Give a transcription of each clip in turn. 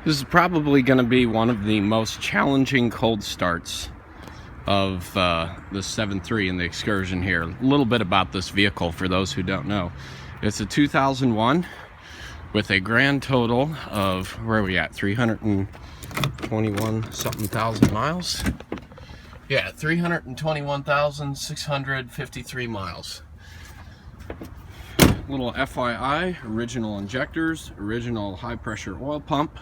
This is probably going to be one of the most challenging cold starts of the 7.3 in the Excursion here. A little bit about this vehicle for those who don't know. It's a 2001 with a grand total of, where are we at, 321 something thousand miles? Yeah, 321,653 miles. Little FYI, original injectors, original high pressure oil pump.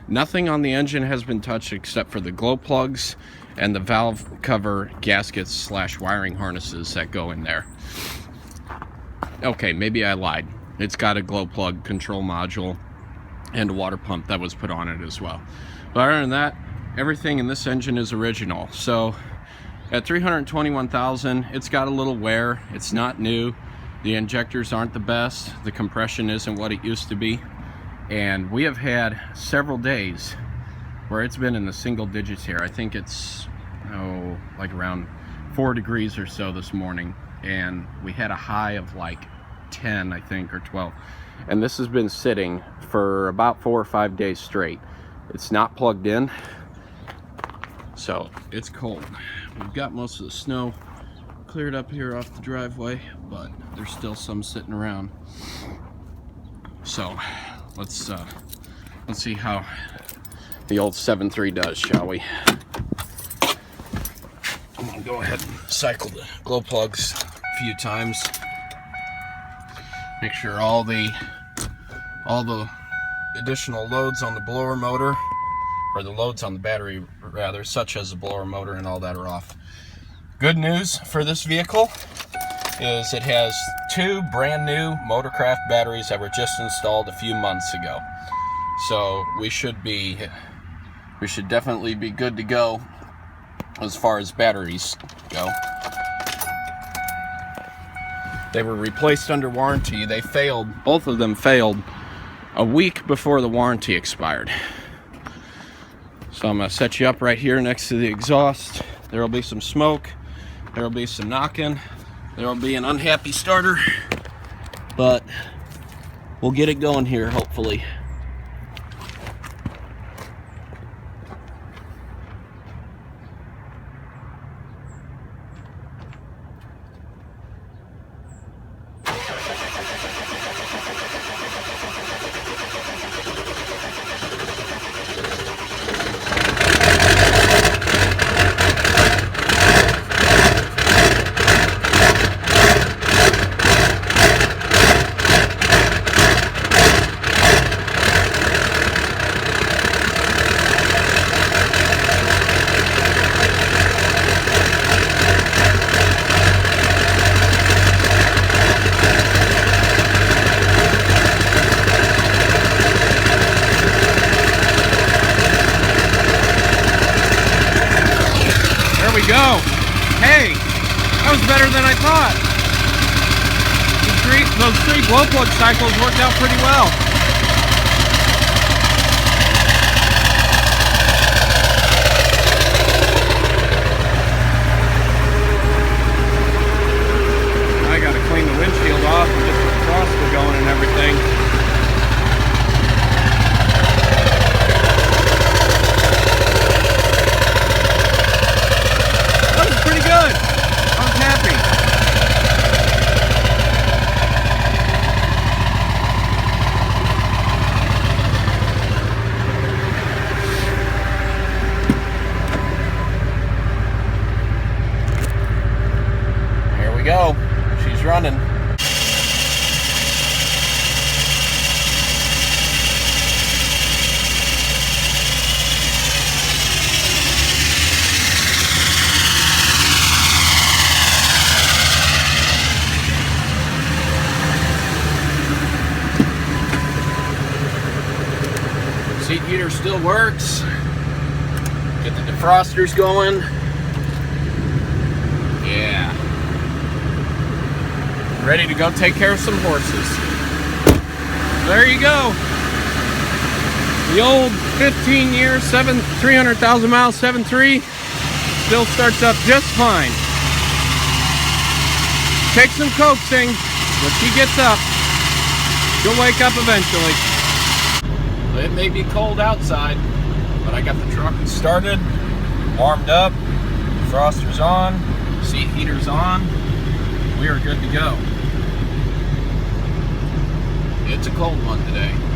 Nothing on the engine has been touched except for the glow plugs and the valve cover gaskets slash wiring harnesses that go in there. Okay, maybe I lied. It's got a glow plug control module and a water pump that was put on it as well. But other than that, everything in this engine is original. So at 321,000, it's got a little wear. It's not new. The injectors aren't the best. The compression isn't what it used to be. And we have had several days where it's been in the single digits here. I think it's, like around 4 degrees or so this morning. And we had a high of like 10, I think, or 12. And this has been sitting for about 4 or 5 days straight. It's not plugged in, so it's cold. We've got most of the snow cleared up here off the driveway, but there's still some sitting around. So let's see how the old 7.3 does, shall we? I'm gonna go ahead and cycle the glow plugs a few times. Make sure all the additional loads on the blower motor, or the loads on the battery rather, such as the blower motor and all that, are off. Good news for this vehicle is it has 2 brand new Motorcraft batteries that were just installed a few months ago. So we should definitely be good to go as far as batteries go. They were replaced under warranty. They failed, both of them failed a week before the warranty expired. So I'm gonna set you up right here next to the exhaust. There'll be some smoke, there'll be some knocking, there'll be an unhappy starter, but we'll get it going here, hopefully. Go. Hey, that was better than I thought. Those three glow plug cycles worked out pretty well. I gotta clean the windshield off and get the defroster going and everything. Go. She's running. Seat heater still works. Get the defrosters going. Yeah. Ready to go take care of some horses. There you go. The old 15-year, 300,000 mile 7.3 still starts up just fine. Takes some coaxing, but she gets up. She'll wake up eventually. It may be cold outside, but I got the truck started, warmed up, defroster's on, seat heater's on. We are good to go. It's a cold one today.